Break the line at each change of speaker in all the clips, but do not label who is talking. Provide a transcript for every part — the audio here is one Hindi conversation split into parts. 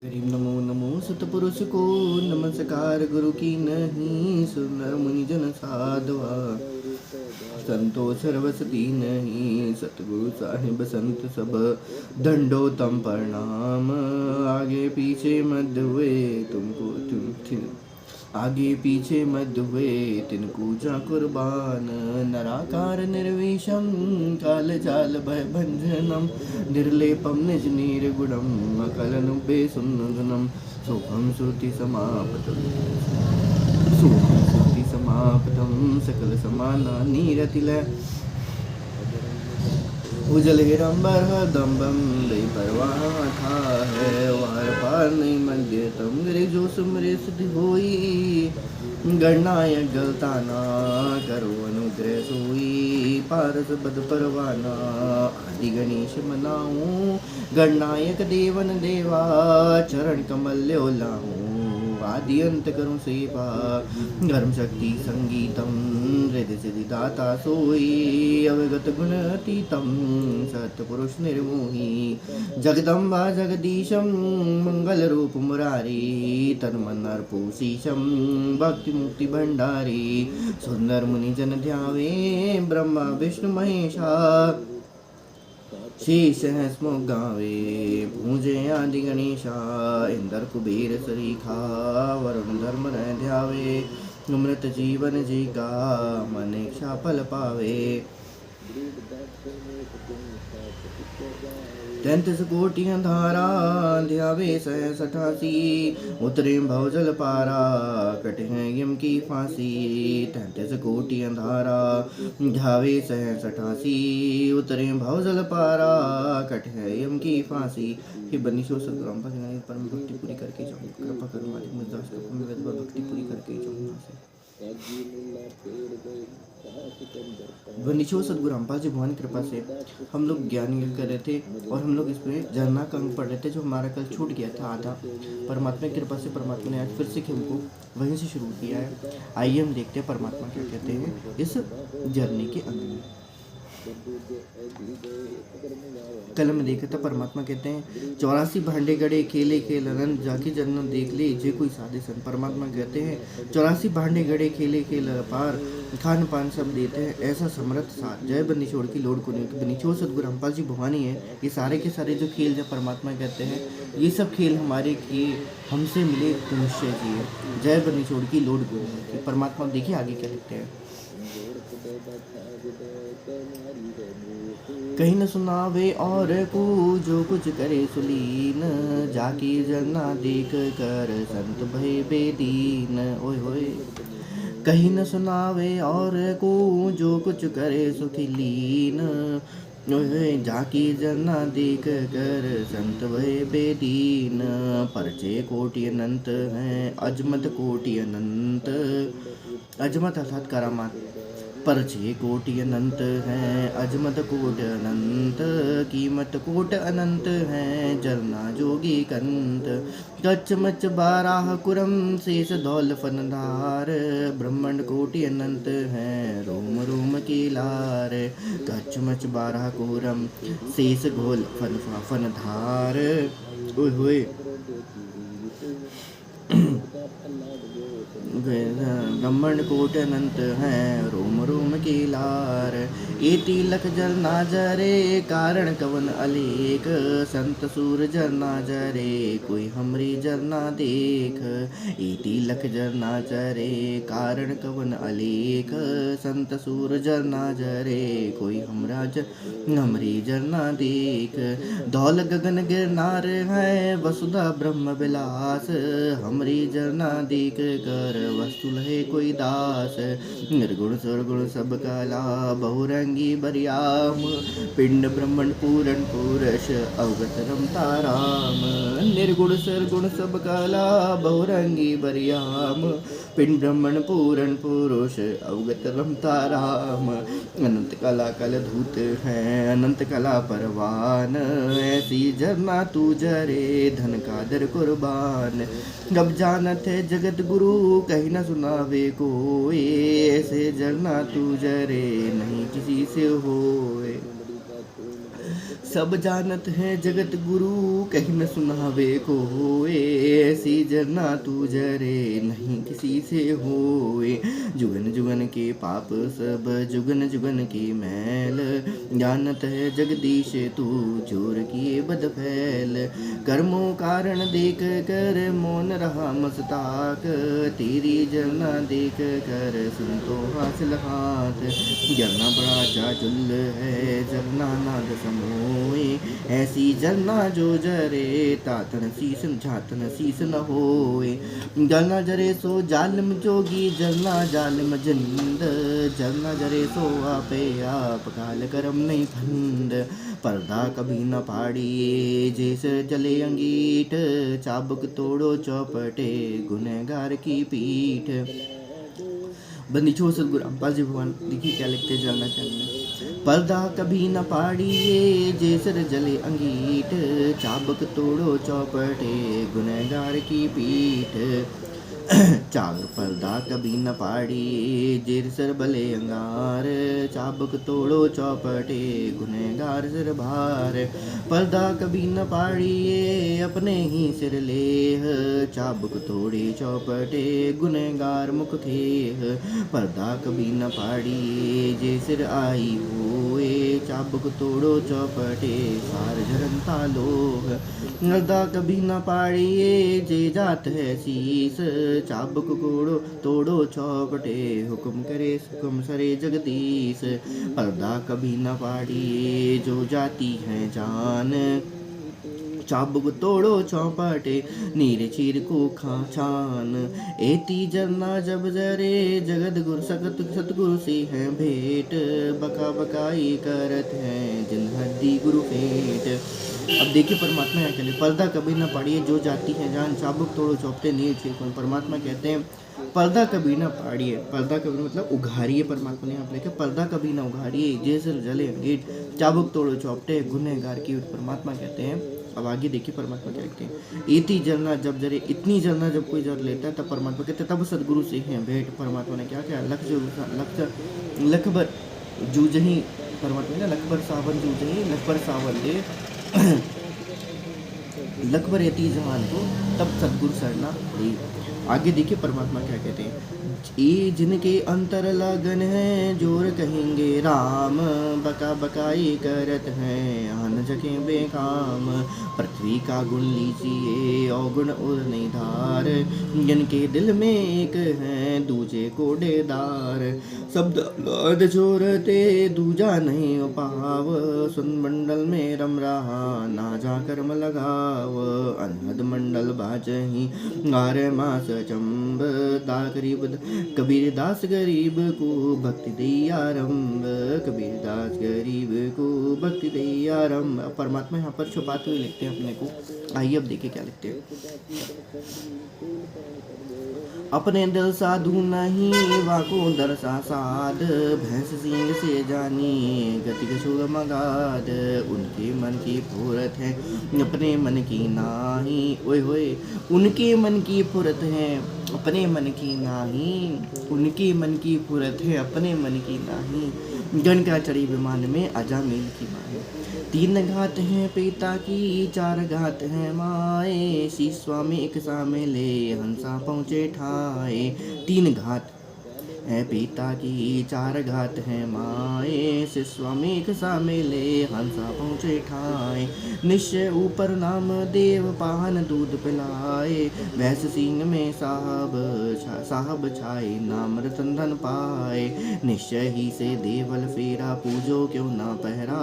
हरि नमो नमो सतपुरुष को नमस्कार गुरु की नहीं सुनर मुनिजन साधवा संतो सरवसती नहीं सतगुरु साहिब संत सब दंडो तम प्रणाम। आगे पीछे मध्य हुए तुमको तुम आगे पीछे मध्य हुए तिनको जा कुर्बान। नराकार निर्विषम काल चाल भय भंजनम निर्लेपम निज निर्गुणम अकलनुबे सुनगुणम सोहम श्रुति समापतम सोहम श्रुति समापतम सकल समाना नीरतिलय उजल हिरंबर दम्बम बेपरवाह था है वार पार नहीं मध्य तम गिरे जो सुमरे सिद्धि होई गणनायक गलताना करो अनुग्रह सोई पारस पद परवाना आदि गणेश मनाऊं गणनायक देवन देवा चरण कमल लाऊं आदि अंत करूं सेवा धर्म शक्ति संगीतम हृदय सिद्धि दाता सोई अवगत गुण अतीतम सतपुरुष निर्मोही जगदम्बा जगदीशम मंगल रूप मुरारी तन्मन अर्पोशीशम भक्ति मुक्ति भंडारी सुंदर मुनि जन ध्यावे ब्रह्मा विष्णु महेशा शीश हंसमुख गावे पूजे आदि गणेशा इंद्र कुबेर सरीखा वरुण धर्म न ध्यावे अमृत जीवन जी का मन इच्छा फल पावे। 33 कोटि अंधारा ध्यावे 88 उतरे भवजल पारा कटे हैं यम की फांसी। 33 कोटि अंधारा ध्यावे 88 उतरे भवजल पारा कटे हैं यम की फांसी। हे बनीशो सदगुरु परम भक्ति पूरी करके जाऊँ कृपा करो मालिक मुझदास को भक्ति पूरी करके जाऊँ से वनिशो सदगुरु रामपाल जी भगवान कृपा से हम लोग ज्ञान कर रहे थे और हम लोग इसमें झरना का अंग पढ़ रहे थे जो हमारा कल छूट गया था आधा। परमात्मा की कृपा से परमात्मा ने आज फिर से हमको वहीं से शुरू किया है। आइए हम देखते हैं परमात्मा क्या कहते हैं इस जर्नी के अंग में। कल में देखा था परमात्मा कहते हैं 84 भांडे गड़े खेले खेल अनंत जाकी जन्म देख ले जे कोई साधे सन। परमात्मा कहते हैं 84 भांडे गड़े खेले खेल अपार खान पान सब देते हैं ऐसा समर्थ साथ। जय बंदी छोड़ की लोड को नहीं बनी छोड़ सदगुरु रामपाल जी भवानी है। ये सारे के सारे जो खेल जब परमात्मा कहते हैं ये सब खेल हमारे किए हमसे मिले मनुष्य किए। जय बंदी छोड़ की लोड को नहीं। परमात्मा देखिए आगे क्या लिखते हैं। कहीं न सुनावे और को जो कुछ करे सुलीन जाकी जना देख कर संत भय बेदीन। ओए होए कहीं न सुनावे और को जो कुछ करे सुखिलीन जाकी जना देख कर संत भय बेदीन। परचे कोटि अनंत हैं अजमत कोटि अनंत अजमत अर्थात करामात परचे कोटि अनंत हैं अजमत कोट अनंत कीमत कोट अनंत हैं जरना जोगी कंत कच्च मच बाराह कुरम शेष धौल फनधार ब्रह्मंड कोटि अनंत हैं रोम रोम की लार कच्च मच बाराह कुरम शेष घोल फनधार। हुए ब्रह्मंड कोट अनंत हैं रोम रोम की लार। एति लख जरना जरे कारण कवन अलेख संत सूर जरना जरे कोई हमरी जरना देख। एति लख जरना जरे कारण कवन अलेख संत सूर जरना जरे कोई हमरी जरना देख। धौल गगन गिरनार है वसुधा ब्रह्म विलास हमरी जरना देख कर वस्तु लहे कोई दास। निर्गुण सुरगुण सब काला बहुरंगी बरियाम पिंड ब्रह्मंड पूरण पुरुष अवगत रमता राम। निर्गुण सरगुण सब काला बहुरंगी बरियाम पिंड ब्रह्मंड पूरण पुरुष अवगत रमता राम। अनंत कला कल धूत है अनंत कला परवान ऐसी झरना तू जरे धन का दर कुर्बान। अब जानत है जगत गुरु कहीं न सुनावे को ऐसे झरना तू जरे नहीं किसी से होए। सब जानत है जगत गुरु, कहीं न सुनावे को होए। ऐसी जरना तू जरे, नहीं किसी से होए। जुगन जुगन के पाप सब, जुगन जुगन की मैल, जानत है जगदीश तू, जोर किए बद फैल। कर्मों कारण देख कर मौन रहा मस्ताक, तेरी जरना देख कर सुन तो हासिल हाथ। जरना बड़ा जाजुल है, जरना नाद समोए। ऐसी जरना जो जरे, तातन शीसन झातन शीस न होए। जरना जरे सो जालिम जोगी, जरना जालिम जिंद। जरना जरे सो आपे आप, काल करम नहीं फंद। पर्दा कभी न फाड़िए, जैसे जले अंगीठ। चाबुक तोड़ो चौपटे, गुनहगार की पीठ। बंदी छोड़ सतगुरु रामपाल जी भगवान, देखिए क्या लिखते हैं जलना के अंदर। पर्दा कभी न फाड़िए, जैसर जले अंगीठ। चाबुक तोड़ो चौपटे, गुनहगार की पीठ। चार पर्दा कभी न फाड़िए, जेर सर भले अंगार। चाबुक तोड़ो चौपटे, गुनहगार सिर भार। पर्दा कभी न फाड़िए, अपने ही सिर लेह। चाबुक तोड़े चौपटे, गुनहगार मुख खेह। पर्दा कभी न फाड़िए, जे सिर आई होए। चाबुक तोड़ो चौपटे, सार झरनता लोह। पर्दा कभी न फाड़िए, जे जात है शीस। चाबुक कोड़ो तोड़ो चौपटे, हुक्म करे हुक्म सरे जगदीश। पर्दा कभी न फाड़िए, जो जाती है जान। चाबुक तोड़ो चौपटे, नीर चीर को छान। एती जरना जब जरे, जगत गुरु सकत सतगुरु से है भेंट। बका बकाई करत हैं, जिन हड्डी गुरु भेंट। अब देखिए परमात्मा क्या कहते, पर्दा कभी न पाड़िए, जो जाती है जान। चाबुक तोड़ो चौपटे, नीर चीर को। परमात्मा कहते हैं पर्दा कभी ना फाड़िए। पर्दा कभी मतलब उघाड़िए, परमात्मा ने यहाँ लिखा पर्दा कभी ना उघाड़िए, जैसे जले गेट। चाबुक तोड़ो चौपटे, गुनहगार की। परमात्मा कहते हैं, अब आगे देखिए परमात्मा क्या कहते हैं। इतनी जलना जब जरे, इतनी जलना जब कोई जर लेता है तब परमात्मा कहते हैं, तब सदगुरु से हैं भेंट। परमात्मा ने क्या किया, लखबर जूझही। परमात्मा ने लखबर सावन जूझही, लखबर सावन दे। लखबर एती जहान को, तब सदगुरु सरना ली। आगे देखिए परमात्मा क्या कहते हैं, ये जिनके अंतर लगन है, जोर कहेंगे राम। बका बकाई करत हैं, आन जगह बेकाम। पृथ्वी का गुण लीजिए, अवगुण उर नहीं धार। जिनके दिल में एक है, दूजे को डेदार। शब्द लाद जोरते, दूजा नहीं उपाव। सुन मंडल में रम रहा, ना जा कर्म लगाव। अनहद मंडल बाजही, आरे मास चंब। दा करीब कबीर दास गरीब को, भक्ति दे आरंभ। कबीर दास गरीब को, भक्ति दे आरंभ। परमात्मा यहाँ पर छुपाते हुए लिखते हैं अपने को। आइए अब देखिए क्या लिखते हैं। अपने दिल साधु नहीं, वाको दरसा साध। भैंस सिंह से जानी, गति कछुर मगाध। उनके मन की फुरत है, अपने मन की नाही। ओए होए, उनके मन की फुरत है, अपने मन की नाही। उनके मन की फुरत है, अपने मन की नाही। गण का चढ़ी विमान में, अजामिल की माए। 3 घात हैं पिता की, 4 घात हैं माए। सी स्वामी एक सा मिले, हंसा पहुँचे ठाए। 3 घात है पिता की, 4 घात है माए। से स्वामी एक सा मिले, हंसा पहुँचे ठाए। निश्चय ऊपर नाम देव, पान दूध पिलाए। भैंस सिंह में साहब छाए, नाम रतन धन पाए। निश्चय ही से देवल फेरा, पूजो क्यों ना पहरा।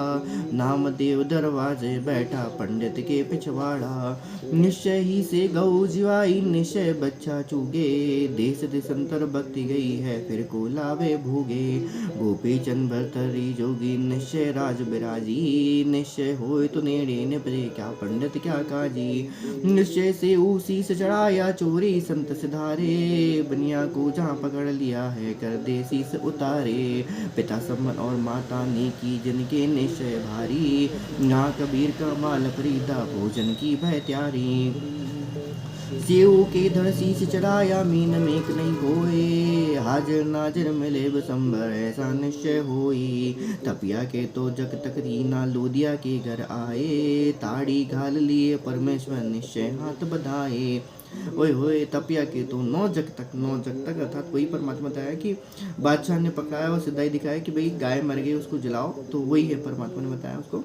नाम देव दरवाजे बैठा, पंडित के पिछवाड़ा। निश्चय ही से गौ जिवाई, निश्चय बच्चा चूगे। देश देशांतर भक्ति गई है, फिर को लावे भोगे। गोपी चंद भरतरी जोगी, निश्चय राज बिराजी। निश्चय होए तो नेड़े निपरे, क्या पंडित क्या काजी। निश्चय से उसी से चढ़ाया चोरी, संत सिधारे। बनिया को जहाँ पकड़ लिया है, कर दे शीस उतारे। पिता सम्मन और माता ने की, जिनके निश्चय भारी। यहाँ कबीर का माल फरीदा, भोजन की भय त्यारी। सेऊ के धड़ शीश चढ़ाया, मीन मेक नहीं होए, हाजिर नाजिर मिले बसंबर ऐसा निश्चय होई। तपिया के तो जग तक दीना, लोदिया के घर आए, ताड़ी घाल लिए परमेश्वर निश्चय हाथ बधाए। ओए होए तपिया के तो 9 जग तक अर्थात वही परमात्मा बताया कि बादशाह ने पकड़ाया और सिद्धाई दिखाया कि भाई गाय मर गई उसको जलाओ, तो वही है परमात्मा ने बताया उसको।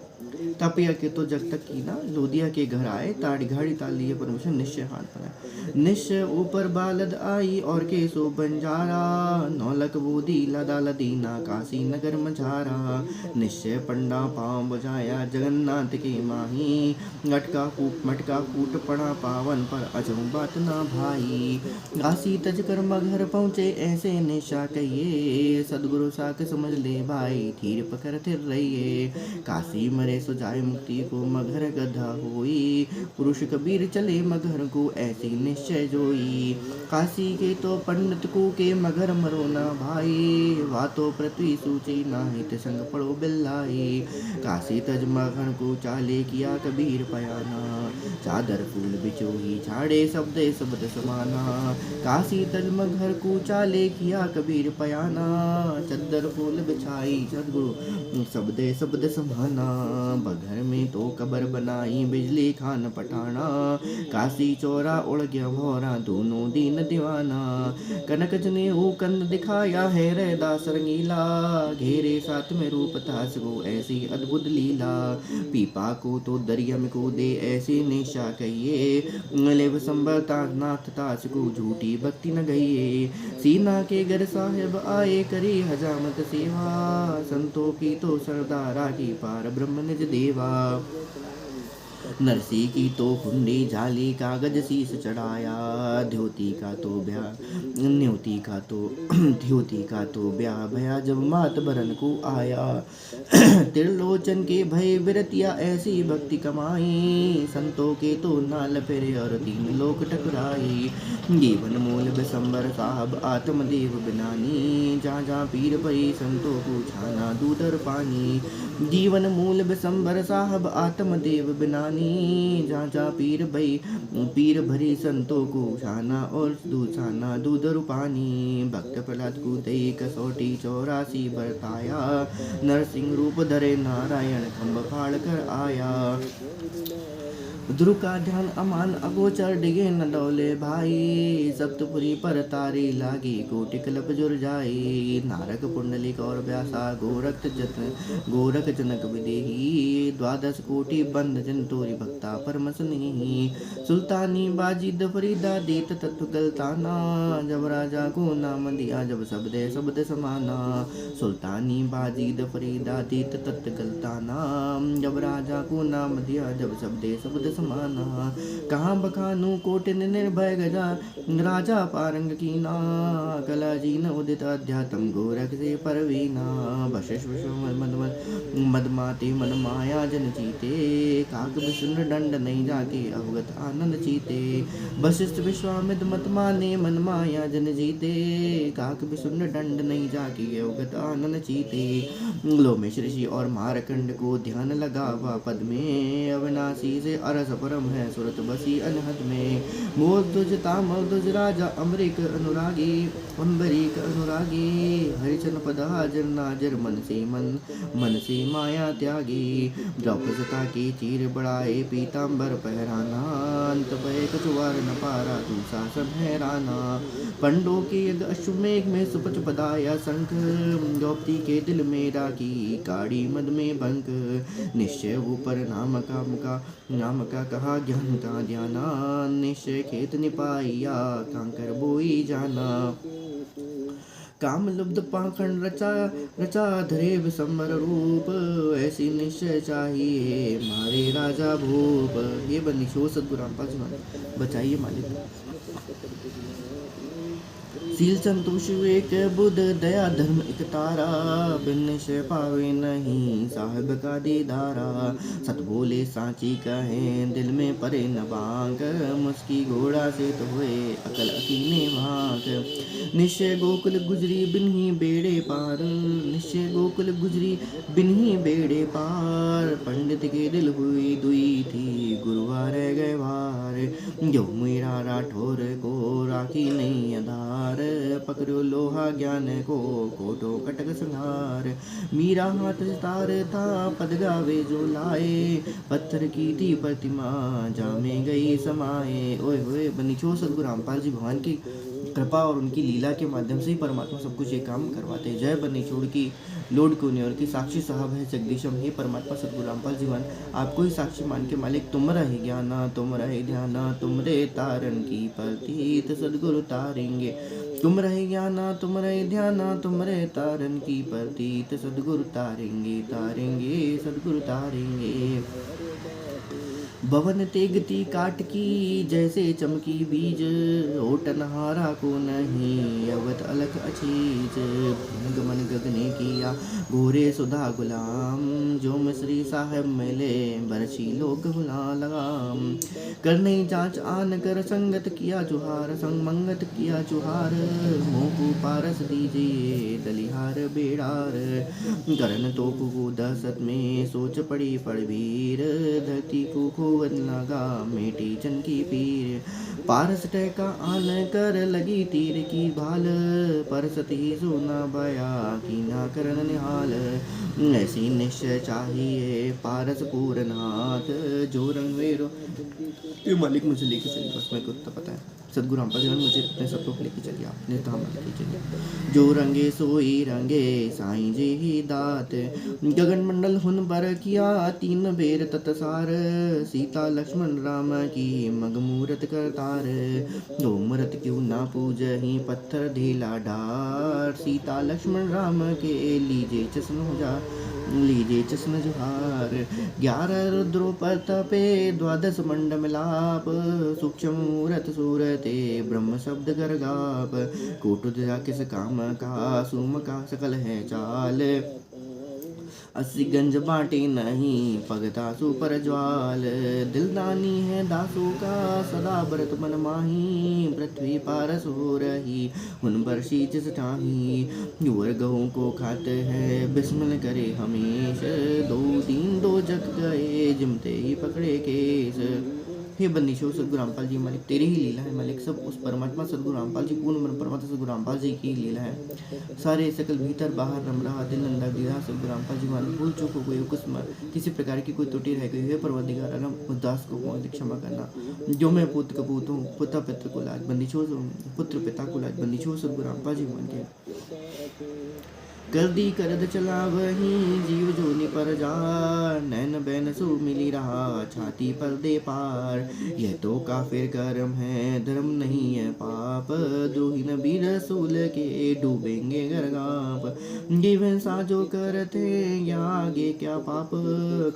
तपिया के तो जग तक कीना, लोदिया के घर आए, ताड़ी घाड़ी ताल लिए परमेश्वर निश्चय हाथ बनाए। निश्चय ऊपर बालद आई और के सो बंजारा, नौलक बूदी लदा लदीना काशी नगर मझारा। निश्चय पंडा पाँव बजाया जगन्नाथ के माही, मटका फूट पड़ा पावन पर अजहू बात ना भाई। काशी तज कर मघर पहुँचे ऐसे निशा कहिए, सदगुरु साक समझ ले भाई धीर पकड़ थिर रहिए। काशी मरे सो जाए मुक्ति को मघर गधा होई, पुरुष कबीर चले मघर को ऐसी निश्चय जोई। काशी के तो पंडित को के मगर मरो ना भाई, वा तो पृथ्वी सूची नाहित संग पड़ो बिल्लाई। काशी तज मगर को चाले किया कबीर पयाना, चादर फूल बिचोही झाड़े शब्द समाना। काशी तज मगर को चाले किया कबीर पयाना, चादर फूल बिछाई सदगुरु शब्द समाना। बघर में तो कबर बनाई बिजली खान पठाना, काशी चौरा उड़ गया भौरा दोनों दीन दीवाना। कनक जने कंद दिखाया है रैदास रंगीला, घेरे साथ में रूप तास को ऐसी अद्भुत लीला। पीपा को तो दरिया में कूदे ऐसी निशा कहिए, लेव संबरता नाथ तास को झूठी भक्ति न गई। सीना के घर साहेब आए करी हजामत सेवा, संतों की तो सरदारा की पार ब्रह्म निज देवा। नरसी की तो हुंडी झाली कागज शीस चढ़ाया, ध्योति का तो ब्याह भया जब मात बरन को आया। त्रिलोचन के भय विरतिया ऐसी भक्ति कमाई, संतों के तो नाल फिरे और 3 लोक टकराई। जीवन मूल बिसंबर साहब आत्मदेव बिनानी, जहाँ जहाँ पीर भई संतों को छाना दूध और पानी। जीवन मूल बिसंबर साहब आत्मदेव बिनानी, जहाँ जहाँ पीर भरी संतों को छाना और दूध और पानी। भक्त प्रहलाद को दई कसौटी 84 बरताया, नरसिंह रूप धरे नारायण खम्भ फाड़ कर आया। ध्रुव का ध्यान अमान अगोचर डिगे न डोले भाई, सप्तपुरी पर तारी लागी कोटि कल्प जुर जाई। नारक पुंडलिक और व्यासा गोरख जनक विदेही, 12 कोटि बंद जन तोरी भक्ता परम स्नेही। सुल्तानी बाजिद फरीदा देत तत्व गलताना, जब राजा को नाम दिया जब शब्द समाना। सुल्तानी बाजिद फरीदा देत तत्व गलताना, जब राजा को नाम दिया जब शब्द समाना। कहाँ बखानु कोटिन निर्भय गजा, राजा पारंग कीना, कला जीन उदित अध्यात्म गोरख से परवीना। वशिष्ठ मदमाते मन माया जन जीते, काक विष्णु दंड नहीं जाके अवगत आनंद चीते। वशिष्ठ विश्वामित्र मत माने मन माया जन जीते, काक विष्णु दंड नहीं जाके अवगत आनंद चीते। लोमेश ऋषि और मारकंड को ध्यान लगावा पद में, अविनाशी से अरस परम है सुरत बसी अनहद में। मोर तुझ राजा अम्बरीक अनुरागी, हरिचन पद हाजर नाजर मन से माया त्यागी। द्रौपदता की चीर बढ़ाए पीताम्बर पहराना, अंत भय कछुआर न पारा तू शासन हैराना। पंडों के यज्ञ अश्वमेघ में सुपच पदाया शंख, द्रौपदी के दिल में राखी काड़ी मद में बंक। निश्चय ऊपर नाम का कहा ज्ञान का ध्याना, निश्चय खेत निपाइया कांकर बोई जाना। काम लुब्ध पाखंड रचा धरे विसंबर रूप, ऐसी निश्चय चाहिए मारे राजा भूप। ये बंदी शो सदगुरु रामपाल जी बचाइए मालिक। शील संतोष विवेक बुध दया धर्म एक तारा, बिन से पावे नहीं साहिब का दीदारा। सत बोले सांची कहे दिल में परे न बांक, मुस्की घोड़ा से तो हुए अकल अकीने भाग। निश्चय गोकुल गुजरी बिन्ही बेड़े पार, निश्चय गोकुल गुजरी बिन्ही बेड़े पार। पंडित के दिल हुई दुई थी गुरुवार गए वार, जो मेरा राठौर को राखी नहीं आधार, पकड़ो लोहा ज्ञान को कोटो कटक संहार। मीरा हाथ तार था पद गावे जो लाए, पत्थर की थी प्रतिमा जामे गई समाए। ओए होए बनी छो सदगुरु रामपाल जी भगवान की कृपा और उनकी लीला के माध्यम से ही परमात्मा सब कुछ ये काम करवाते हैं। जय बनी छोड़ की लोड को नहीं और की साक्षी साहब है जगदीशम। हे परमात्मा सदगुरु रामपाल जीवन आपको ही साक्षी मान के मालिक तुम रहे ज्ञाना तुम रहे ध्याना तुम रे तारन की प्रतीत सदगुरु तारेंगे। तुम रहे ज्ञाना तुम रहे ध्याना तुम रे तारन की प्रतीत सदगुरु तारेंगे तारेंगे सदगुरु तारेंगे। भवन तेगती काट की जैसे चमकी बीज, ओटनहारा को नहीं अवत अलख अचीज। गमन गगने किया गोरे सुधा गुलाम, जो मिश्री साहब मिले बरछी लोग गुला लगाम। करने जांच आन कर संगत किया जुहार, संग मंगत किया जुहार। मोकू पारस दीजिए दलिहार बेड़ार, करन तो को दहशत में सोच पड़ी पड़वीर। धरती को खोवन लगा मेटी चन की पीर, पारस टहका आन कर लगी तीर की भाल। परसती सुना बया की ना करन निहाल, ऐसी निश्चय चाहिए पारस पूरनाथ। जो रंग वेरो ये मालिक मुझे लेके चलिए, बस मेरे को इतना पता है। सदगुरु रामपाल जी मुझे अपने सत्व को लेके चलिए, आपने धाम लेके चलिए। जो रंगे सोई रंगे साईं जी ही दात, गगन मंडल हुन पर किया तीन बेर तत्सार। सीता लक्ष्मण राम की मगमूरत करतार, दो मूरत क्यों ना पूजही पत्थर ढीला डार। सीता लक्ष्मण राम के लीजे चश्म हो जा लीजे चश्म जुहार। 11 रुद्रों पर तपे द्वादश मंड मिलाप, सूक्ष्म मूरत सूरते ब्रह्म शब्द गर्गाप। कोटुदया किस काम का सुम का सकल है चाल, 80 गंज बाटे नहीं पगता सुपर ज्वाल। दिलदानी है दासों का सदा व्रत मन माही, पृथ्वी पारस हो रही उन बरसी जिस ठाही। युवर गहूँ को खाते हैं बिस्मिल करे हमेश, 2 3 2 जग गए जिमते ही पकड़े केस। हे बंदिशो सदगुरु रामपाल जी मालिक तेरी ही लीला है मालिक, सब उस परमात्मा सदगुरु रामपाल जी पूर्ण ब्रह्म परमात्मा सदगुरु रामपाल जी की लीला है। सारे सकल भीतर बाहर रम रहा दिल अंदर दीदा सदगुरु रामपाल जी मालिक। भूल चूक हो गई किसी प्रकार की कोई त्रुटि रह गई है परवरदिगार आलम उदास को क्षमा करना। जो मैं पुत्र कपूत हूँ पिता पितृ को लाज बंदिशो पुत्र पिता को लाज बंदिशो सदगुरु रामपाल जी मान के। कर दी करद चला वही जीव जोनि पर जा, नैन बैन सो मिली रहा छाती पर दे पार। यह तो काफिर कर्म है धर्म नहीं है पाप, द्रोही नबी रसूल के डूबेंगे गर्गाप। जीवन साजो करते या आगे क्या पाप,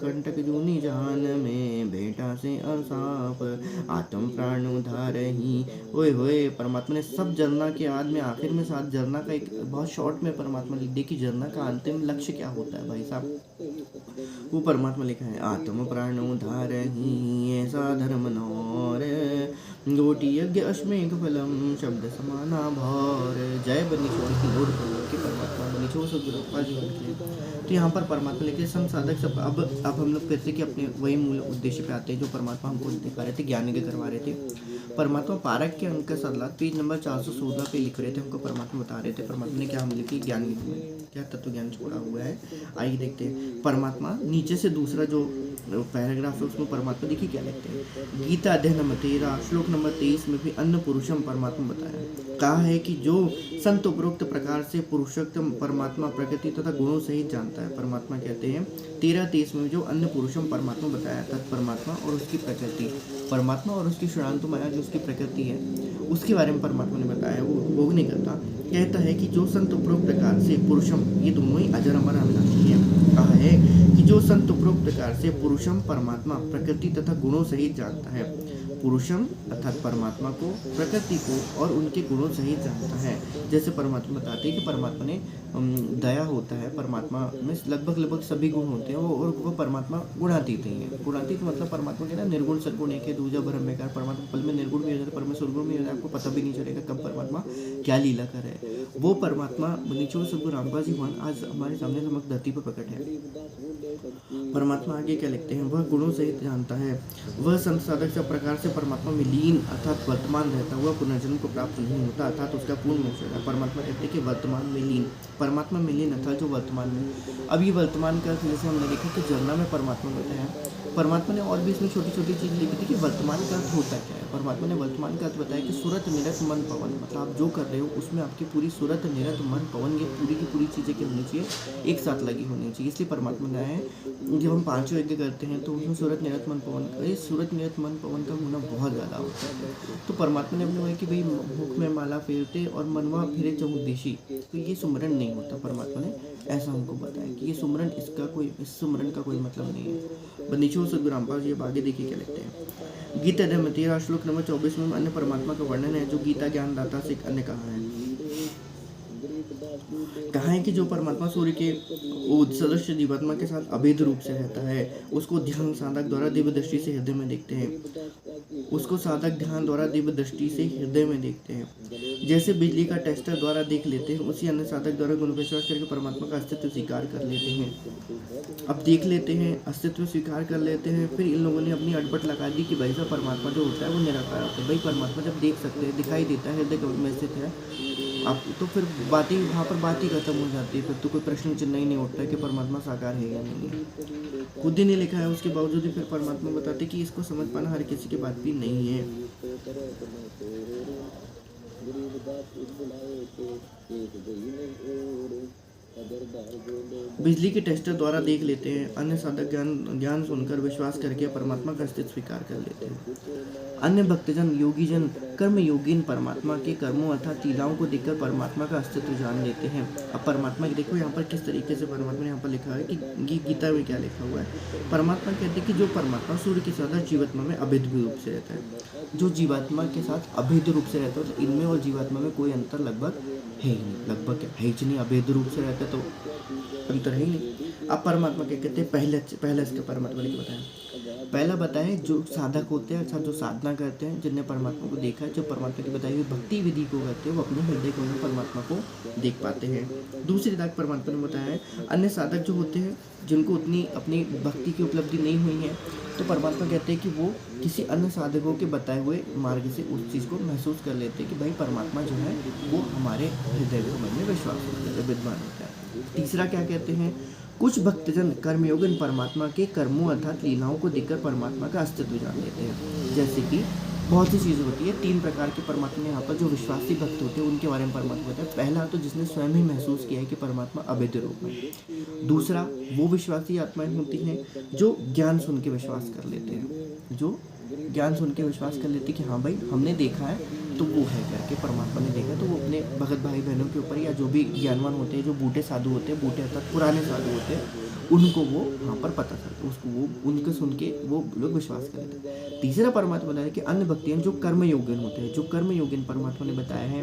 कंटक जूनी जान में बेटा से असाप। आत्म प्राण उधार ही ओए होए परमात्मा ने सब जरना के आद में आखिर में साथ जरना का एक बहुत शॉर्ट में परमात्मा लिख दे कि जरना का अंतिम लक्ष्य क्या होता है भाई साहब। वो परमात्मा लिखा है आत्म प्राण उधार ही ऐसा धर्म नौर, गोटी यज्ञ अश्मेघ फलम शब्द समाना भौर। जय बनीश्वर की लोड की परमात्मा बनीश्वर सदगुरु रामपाल जी की। तो यहाँ पर परमात्मा लेके संसाधक सब अब हम लोग कहते कि अपने वही मूल उद्देश्य पे आते हैं जो परमात्मा हमको दिखा रहे थे ज्ञान के करवा रहे थे। परमात्मा पारक के अंक सलाद पेज नंबर 416 पे लिख रहे थे, हमको परमात्मा बता रहे थे परमात्मा ने क्या हम लिखी ज्ञान में क्या तत्व ज्ञान छोड़ा हुआ है। आइए देखते हैं परमात्मा नीचे से दूसरा जो पैराग्राफ है उसमें परमात्मा देखिए क्या लिखते हैं। गीता अध्याय नंबर 13 श्लोक नंबर 23 में भी अन्न पुरुषम परमात्मा बताया कहा है कि जो संत उपरोक्त प्रकार से पुरुषोत्तम परमात्मा प्रकृति तथा गुणों सहित जानता है। परमात्मा कहते हैं 13-23 में जो अन्न पुरुषम परमात्मा बताया तत् परमात्मा और उसकी प्रकृति, परमात्मा और उसकी षडांत माया जो उसकी प्रकृति है उसके बारे में परमात्मा ने बताया। वो भोग नहीं करता, कहता है कि जो संत उपरोक्त प्रकार से पुरुषम, ये दोनों ही अजर अमर अविनाशी है। कहा है कि जो संत उपरोक्त प्रकार से पुरुषम परमात्मा प्रकृति तथा गुणों सहित जानता है, पुरुषम अर्थात परमात्मा को, प्रकृति को और उनके गुणों सहित जानता है। जैसे परमात्मा बताते हैं कि परमात्मा ने दया होता है, परमात्मा में लगभग सभी गुण होते हैं और वो परमात्मा गुणातीत ही है। गुणातीत मतलब परमात्मा के ना निर्गुण सदगुण एक है, दूजा ब्रह्मकार। परमात्मा पल में निर्गुण भी हो जाता है, पल में सदगुण भी हो जाता है, आपको पता भी नहीं चलेगा कब परमात्मा क्या लीला कर रहे हैं। वो परमात्मा बनीचोर सदगुरु रामपाल जी भगवान आज हमारे सामने समग्र धरती पर प्रकट है। परमात्मा आगे क्या लिखते हैं, वह गुणों सहित जानता है, वह संत साधक सब प्रकार से परमात्मा में लीन अर्थात वर्तमान रहता हुआ पुनर्जन्म को प्राप्त नहीं होता, अर्थात उसका पूर्ण मोक्ष होता है। परमात्मा कहते हैं कि वर्तमान में लीन, परमात्मा में लीन अर्थात जो वर्तमान में। अब ये वर्तमान का अर्थ जैसे हमने देखा कि जरना में परमात्मा होता है, परमात्मा ने और भी इसमें छोटी छोटी चीज़ लिखी थी कि वर्तमान का अर्थ होता क्या है। परमात्मा ने वर्तमान का अर्थ बताया कि सूरत निरत मन पवन, मतलब आप जो कर रहे हो उसमें आपकी पूरी सूरत निरत मन पवन, ये पूरी की पूरी चीज़ें क्या होनी चाहिए, एक साथ लगी होनी चाहिए। इसलिए परमात्मा ने है जब हम पांचों यज्ञ करते हैं तो उसमें सूरत निरत मन पवन, इस सूरत निरत मन पवन का होना बहुत ज़्यादा होता है। तो परमात्मा ने अपने वही कि भाई मुख में माला फेरते और मनवा फिरे चहुदेशी, तो ये सुमरन नहीं होता। परमात्मा ने ऐसा हमको बताया कि ये सुमरन, इसका कोई, इस सुमरन का कोई मतलब नहीं है। बनीचो सदगुरु रामपाल जी अब आगे देखिए क्या लिखते हैं। गीता अध्याय 13 श्लोक नंबर 24 में अन्य परमात्मा का वर्णन है जो गीता ज्ञानदाता से अन्य कहा है। कहा है कि जो परमात्मा सूर्य के सदस्य जीवात्मा के साथ अभेद रूप से रहता है, उसको ध्यान साधक द्वारा दिव्य दृष्टि से हृदय में देखते हैं, उसको साधक ध्यान द्वारा दिव्य दृष्टि से हृदय में देखते हैं। जैसे बिजली का टेस्टर द्वारा देख लेते हैं, उसी अन्य साधक द्वारा गुण विश्वास करके परमात्मा का अस्तित्व स्वीकार कर लेते हैं। अब देख लेते हैं, अस्तित्व स्वीकार कर लेते हैं, फिर इन लोगों ने अपनी अटपट लगा दी कि भाई साहब परमात्मा जो होता है वो निराकार होता है। भाई परमात्मा जब देख सकते हैं, दिखाई देता है, हृदय कमल में स्थित है, आप तो फिर बात ही वहाँ पर बात ही खत्म हो जाती है। फिर तो कोई प्रश्न चिन्ह ही नहीं उठता कि परमात्मा साकार है या नहीं है। खुद ही नहीं लिखा है, उसके बावजूद ही फिर परमात्मा बताते कि इसको समझ पाना हर किसी की बात भी नहीं है। बिजली के टेस्टर द्वारा देख लेते हैं, अन्य साधक ज्ञान सुनकर विश्वास करके परमात्मा का अस्तित्व स्वीकार कर लेते हैं। अन्य भक्तजन योगीजन कर्म योगीन परमात्मा के कर्मों अर्थात लीलाओं को देखकर परमात्मा का अस्तित्व जान लेते हैं। अब परमात्मा की देखो यहाँ पर किस तरीके से परमात्मा ने यहाँ पर लिखा है कि गीता में क्या लिखा हुआ है। परमात्मा कहते हैं कि जो परमात्मा सूर्य के साथ जीवात्मा में अभेद रूप से रहता है, जो जीवात्मा के साथ अभेद रूप से रहता है, तो इनमें और जीवात्मा में कोई अंतर लगभग है ही नहीं, लगभग क्या है ही नहीं, अभेद रूप से रहता है तो अंतर है ही नहीं। अब परमात्मा क्या कहते हैं, पहले इसका परमात्मा ने बताया, पहला बताया जो साधक होते हैं, अच्छा जो साधना करते हैं, जिनने परमात्मा को देखा है, जो परमात्मा की बताई हुई भक्ति विधि को करते हैं, वो अपने हृदय को में परमात्मा को देख पाते हैं। दूसरी बात परमात्मा ने बताया है अन्य साधक जो होते हैं, जिनको उतनी अपनी भक्ति की उपलब्धि नहीं हुई है, तो परमात्मा कहते हैं कि वो किसी अन्य साधकों के बताए हुए मार्ग से उस चीज़ को महसूस कर लेते हैं कि भाई परमात्मा जो है वो हमारे हृदय को मन में विश्वास होता है, विद्वान होता है। तीसरा क्या कहते हैं, कुछ भक्तजन कर्मयोगन परमात्मा के कर्मों अर्थात लीलाओं को देखकर परमात्मा का अस्तित्व जान लेते हैं। जैसे कि बहुत सी चीज़ें होती है, 3 प्रकार के परमात्मा ने यहाँ पर जो विश्वासी भक्त होते हैं उनके बारे में परमात्मा बताया। पहला तो जिसने स्वयं ही महसूस किया है कि परमात्मा अभेद रूप में। दूसरा वो विश्वासी आत्माएं होती हैं जो ज्ञान सुन के विश्वास कर लेते हैं, जो ज्ञान सुन के विश्वास कर लेते कि हाँ भाई हमने देखा है तो वो है करके, परमात्मा ने देखा, तो वो अपने भगत भाई बहनों के ऊपर या जो भी ज्ञानवान होते हैं, जो बूढ़े साधु होते हैं, बूढ़े अर्थात पुराने साधु होते हैं, उनको वो वहाँ पर पता चलता है, उसको वो उनके सुन के वो लोग विश्वास कर लेते हैं। तीसरा परमात्मा बताया कि अन्य भक्तियाँ जो कर्म योग्य होते हैं, जो कर्म योग्य परमात्मा ने बताया है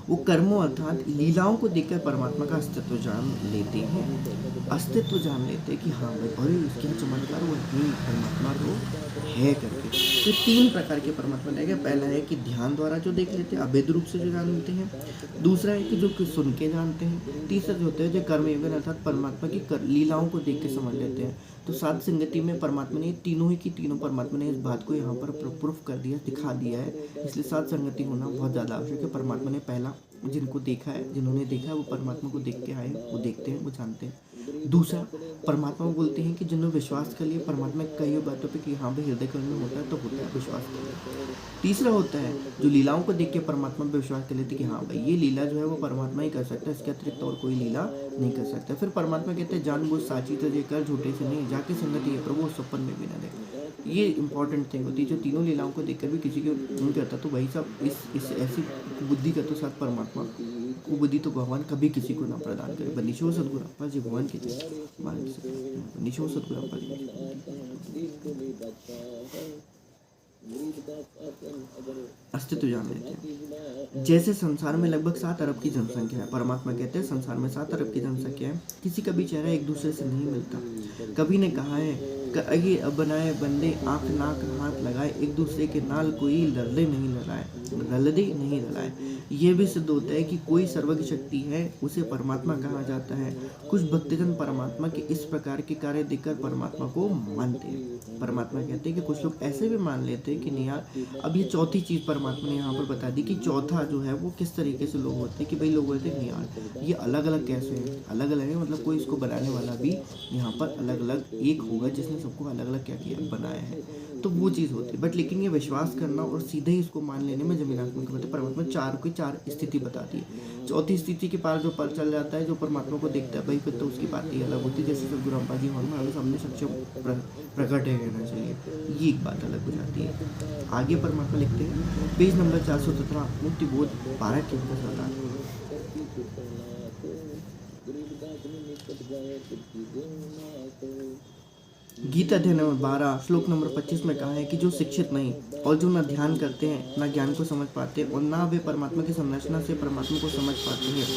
वो कर्मों अर्थात लीलाओं को देखकर परमात्मा का अस्तित्व जान लेते हैं, अस्तित्व जान लेते हैं कि हाँ भाई अरे इसके चमत्कार वो ही परमात्मा तो है करके। तो 3 प्रकार के परमात्मा ने, पहला है कि ध्यान द्वारा जो देख लेते हैं, अभेद रूप से जो जान लेते हैं। दूसरा है कि जो सुन के जानते हैं। तीसरा जो होता है जो कर्मयोगन अर्थात परमात्मा की लीलाओं को देख के समझ लेते हैं। तो सात संगति में परमात्मा ने तीनों ही की तीनों परमात्मा ने इस बात को यहाँ पर प्रूफ कर दिया, दिखा दिया है। इसलिए सात संगति होना बहुत ज़्यादा आवश्यक है। परमात्मा ने पहला जिनको देखा है, जिन्होंने देखा है वो परमात्मा को देख के आए, वो देखते हैं, वो जानते हैं। दूसरा परमात्मा बोलते हैं कि जिन्होंने विश्वास कर लिया परमात्मा की कई बातों पे कि हाँ भाई हृदय कल में होता है तो होता है, विश्वास कर लिया। तीसरा होता है जो लीलाओं को देख के परमात्मा पे विश्वास कर लेते कि हाँ भाई ये लीला जो है वो परमात्मा ही कर सकता है, इसके अतिरिक्त और कोई लीला नहीं कर सकता। फिर परमात्मा कहते हैं जानबूझ साची तजे कर झूठे से नहीं, जाके संगति है प्रभु स्वप्न में भी न दे। ये इंपॉर्टेंट थिंग होती है, जो तीनों लीलाओं को देखकर भी किसी को नहीं करता तो वही सब इस ऐसी बुद्धि का तो साथ परमात्मा को बुद्धि तो भगवान कभी किसी को ना प्रदान करे। बनीशो सदगुरु अप्पा जी भगवान की बनीशो सदगुरु अप्पा जी। अस्तित्व जान लेते हैं। जैसे संसार में लगभग 7 अरब की जनसंख्या है, परमात्मा कहते हैं संसार में 7 अरब की जनसंख्या है, किसी का भी चेहरा एक दूसरे से नहीं मिलता। कभी ने कहा है कई अब बनाए बंदे आँख नाक हाथ लगाए, एक दूसरे के नाल कोई रलदे नहीं रलाए। ये भी सिद्ध होता है कि कोई सर्वज्ञ शक्ति है उसे परमात्मा कहा जाता है। कुछ भक्तजन परमात्मा के इस प्रकार के कार्य देखकर परमात्मा को मानते हैं। परमात्मा कहते हैं कि कुछ लोग ऐसे भी मान लेते हैं कि नहीं यार, अब ये चौथी चीज़ परमात्मा ने यहाँ पर बता दी कि चौथा जो है वो किस तरीके से लोग होते हैं कि भाई लोग बोलते हैं नहीं यार ये अलग अलग कैसे हैं, अलग अलग है, मतलब कोई इसको बनाने वाला भी यहाँ पर अलग अलग एक होगा जिसने सबको अलग अलग क्या किया बनाया है, तो वो चीज़ होती है। बट लेकिन ये विश्वास करना और सीधे ही इसको मान लेने में जमीन आसमान का मतलब परमात्मा चार स्थिति बताती है। चौथी स्थिति के पार जो पर चल जाता है, जो परमात्मा को देखता है भाई, फिर तो उसकी बात ही अलग होती है। जैसे सदगुरु अम्बाजी हमारे सामने सक्षम प्रकट है कहना चाहिए, ये एक बात अलग हो जाती है। आगे परमात्मा लिखते हैं पेज नंबर 417 मुक्ति बोध 12 के अंदर आता है। गीता अध्याय नंबर 12 श्लोक नंबर 25 में कहा है कि जो शिक्षित नहीं और जो न ध्यान करते हैं, न ज्ञान को समझ पाते और ना वे परमात्मा की संरचना से परमात्मा को समझ पाते हैं,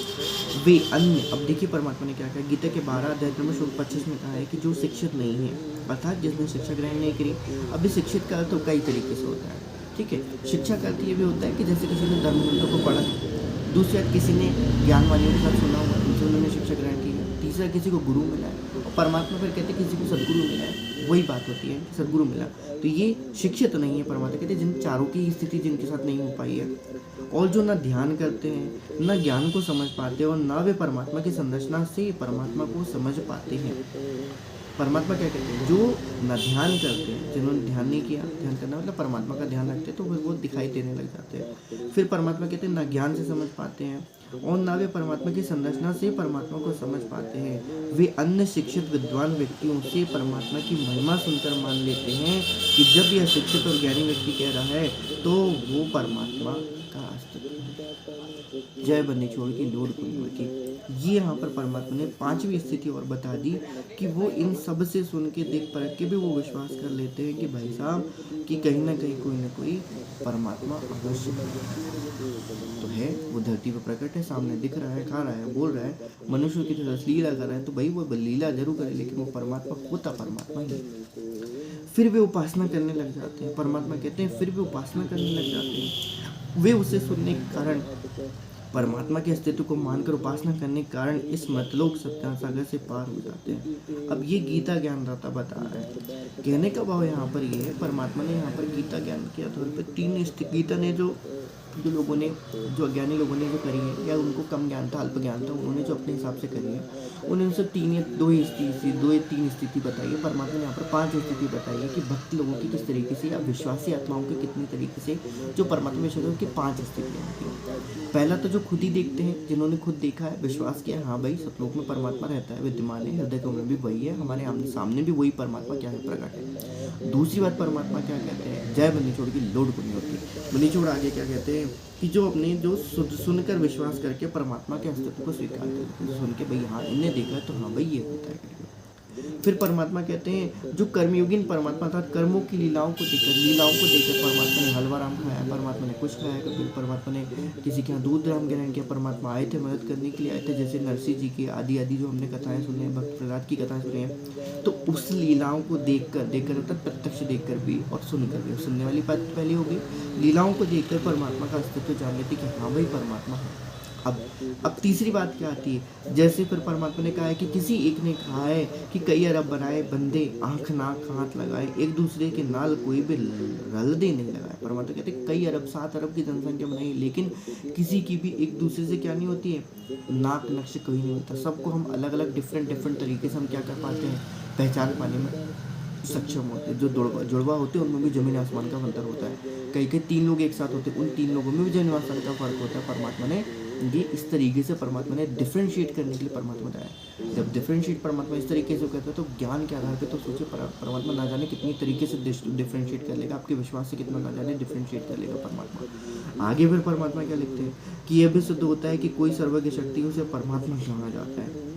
वे अन्य। अब देखिए परमात्मा ने क्या कहा, गीता के 12 अध्याय नंबर श्लोक 25 में कहा है कि जो शिक्षित नहीं है, अर्थात जिसने शिक्षा ग्रहण नहीं करी। अभी शिक्षित का तो कई तरीके से होता है, ठीक है। शिक्षा का अर्थ ये भी होता है कि जैसे किसी ने धर्म ग्रंथों को पढ़ा, दूसरी बात किसी ने ज्ञान वालियों के साथ सुना हुआ, दूसरे उन्होंने शिक्षा ग्रहण की है, तीसरा किसी को गुरु मिला है, और परमात्मा फिर कहते हैं किसी को सदगुरु मिला है। वही बात होती है कि सदगुरु मिला, तो ये शिक्षित नहीं है। परमात्मा कहते हैं जिन चारों की स्थिति जिनके साथ नहीं हो पाई है, और जो ना ध्यान करते हैं, ना ज्ञान को समझ पाते और ना वे परमात्मा की संरचना से परमात्मा को समझ पाते हैं। परमात्मा क्या कहते हैं, जो न ध्यान करते हैं, जिन्होंने ध्यान नहीं किया, ध्यान करना मतलब परमात्मा का ध्यान रखते हैं, तो वो दिखाई देने लग जाते हैं। फिर परमात्मा कहते हैं ना ज्ञान से समझ पाते हैं और ना वे परमात्मा की संरचना से परमात्मा को समझ पाते हैं। वे अन्य शिक्षित विद्वान व्यक्तियों से परमात्मा की महिमा सुनकर मान लेते हैं कि जब यह शिक्षित और ज्ञानी व्यक्ति कह रहा है तो वो परमात्मा का अस्तित्व है। जय बन्नी छोड़ की लोड कुल की। ये यहाँ पर परमात्मा ने पांचवी स्थिति और बता दी कि वो इन सब से सुन के देख परख के भी वो विश्वास कर लेते हैं कि भाई साहब कि कहीं ना कोई परमात्मा अवश्य तो है, वो धरती पर प्रकट है, सामने दिख रहा है, खा रहा है, बोल रहा है, मनुष्य की तरह लीला कर रहा है, तो भाई वो लीला जरूर करे, लेकिन वो परमात्मा होता परमात्मा ही। फिर वे उपासना करने लग जाते हैं। परमात्मा कहते हैं फिर वे उपासना करने लग जाते हैं। वे उसे सुनने के कारण, परमात्मा के अस्तित्व को मानकर उपासना करने के कारण इस मतलोक सत्या सागर से पार हो जाते हैं। अब ये गीता ज्ञानदाता बता रहा है। कहने का भाव यहाँ पर ये है, परमात्मा ने यहाँ पर गीता ज्ञान के आधार पर तीन गीता ने जो लोगों ने, जो अज्ञानी लोगों ने जो करी है, या उनको कम ज्ञान था, अल्प ज्ञान था, उन्होंने जो अपने हिसाब से करी है, उन्होंने उनसे दो या तीन स्थिति बताई है। परमात्मा ने यहाँ पर 5 स्थिति बताई है कि भक्त लोगों की किस तरीके से, या विश्वासी आत्माओं के कितनी तरीके से जो परमात्मा विश्वास है, उनकी 5 स्थितियाँ होती हैं। पहला तो जो खुद ही देखते हैं, जिन्होंने खुद देखा है, विश्वास किया, हाँ भाई सतलोक में परमात्मा रहता है, विद्यमान है, हृदय में भी वही है, हमारे आमने सामने भी वही परमात्मा क्या है, प्रकट है। दूसरी बात परमात्मा क्या कहते हैं, जय बन्नी छोड़ की लोड को नहीं होती। बन्नी छोड़ आगे क्या कहते हैं कि जो अपने जो सुनकर विश्वास करके परमात्मा के अस्तित्व को स्वीकार करते हैं, सुन के भाई हाँ इनने देखा है तो हाँ भाई ये होता है करके। फिर परमात्मा कहते हैं जो कर्मयोगिन परमात्मा था, कर्मों की लीलाओं को देखकर परमात्मा ने हलवा राम खाया, परमात्मा ने कुछ खाया, कभी परमात्मा ने किसी के यहाँ दूध राम ग्रहण किया। परमात्मा आए थे, मदद करने के लिए आए थे, जैसे नरसिंह जी की आदि जो हमने कथाएं सुनी हैं, भक्त प्रहलाद की कथाएं सुनी हैं। तो उस लीलाओं को देखकर अर्थात प्रत्यक्ष देखकर भी और सुनकर भी, सुनने वाली बात पहले होगी, लीलाओं को देखकर परमात्मा का अस्तित्व जान लेते कि हाँ भाई परमात्मा है। अब तीसरी बात क्या आती है, जैसे फिर परमात्मा ने कहा है कि किसी एक ने कहा है कि कई अरब बनाए बंदे आँख नाक हाथ लगाए, एक दूसरे के नाल कोई भी रलदे नहीं लगाए। परमात्मा कहते हैं कई अरब 7 अरब की जनसंख्या बनाई, लेकिन किसी की भी एक दूसरे से क्या नहीं होती है, नाक नक्श कोई नहीं होता। सबको हम अलग अलग डिफरेंट तरीके से हम क्या कर पाते हैं, पहचान पाने में सक्षम होते हैं। जो जुड़वा होते हैं उनमें भी जमीन आसमान का अंतर होता है। कई 3 लोग एक साथ होते हैं, उन 3 लोगों में भी जमीन आसमान का फर्क होता है। परमात्मा ने ये इस तरीके से परमात्मा ने डिफ्रेंशिएट करने के लिए परमात्मा बताया। जब डिफ्रेंशिएट परमात्मा इस तरीके से करता है तो ज्ञान के आधार पे तो सोचिए परमात्मा ना जाने कितनी तरीके से डिफ्रेंशिएट कर लेगा, आपके विश्वास से कितना ना जाने डिफ्रेंशिएट कर लेगा परमात्मा। आगे फिर परमात्मा क्या लिखते हैं कि यह भी सिद्ध होता है कि कोई सर्वज्ञ शक्ति उसे परमात्मा कहा जाता है।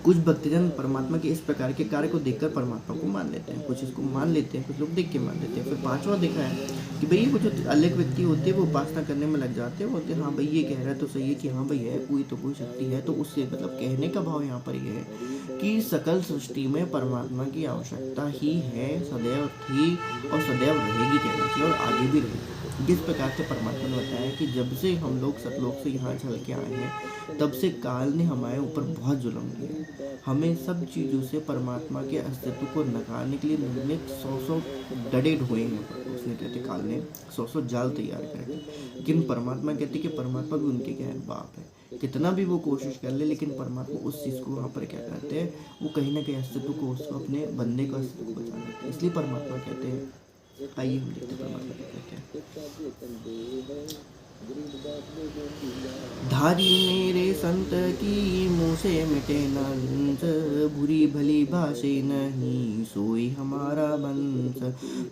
कुछ भक्तजन परमात्मा के इस प्रकार के कार्य को देखकर परमात्मा को मान लेते हैं, कुछ इसको मान लेते हैं, कुछ लोग देख के मान लेते हैं। फिर 5वां देखा है कि भई वो जो अलग व्यक्ति होते हैं वो उपासना करने में लग जाते हैं, बोलते हैं हाँ भाई ये कह रहा है तो सही है कि हाँ भाई है कोई तो कोई शक्ति है। तो उससे मतलब कहने का भाव यहाँ पर ये है कि सकल सृष्टि में परमात्मा की आवश्यकता ही है, सदैव थी और सदैव रहेगी कहना चाहिए, और आगे भी रहेगी। जिस प्रकार से परमात्मा ने बताया कि जब से हम लोग सतलोक से यहाँ चल के आए हैं तब से काल ने हमारे ऊपर बहुत जुल्म किया है। हमें सब चीज़ों से परमात्मा के अस्तित्व को नकारने के लिए उन्होंने 100 डटे ढोए हैं। उसने कहते काल ने 100 जाल तैयार करके, लेकिन परमात्मा कहते कि परमात्मा भी उनके गहन बाप है। कितना भी वो कोशिश कर ले लेकिन परमात्मा उस चीज़ को वहाँ पर क्या करते हैं, वो कहीं ना कहीं अस्तित्व को, उसको अपने बंदे का अस्तित्व को बचा लेते हैं। इसलिए परमात्मा कहते हैं, आइए हम देखते हैं परमात्मा क्या कहते हैं। धारी मेरे संत की मुँह से मिटे न हंस, बुरी भली भाषे नहीं सोई हमारा बंस।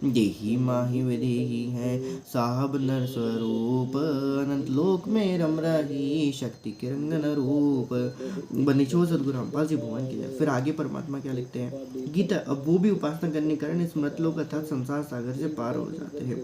देही माही विदेही है साहब नर स्वरूप, अनंत लोक में रम रही शक्ति के रंगन रूप। बनिछो सदगुरु रामपाल जी भगवान की जय। फिर आगे परमात्मा क्या लिखते हैं, गीता। अब वो भी उपासना करने के कारण इस मृत लोक अर्थात संसार सागर से पार हो जाते हैं।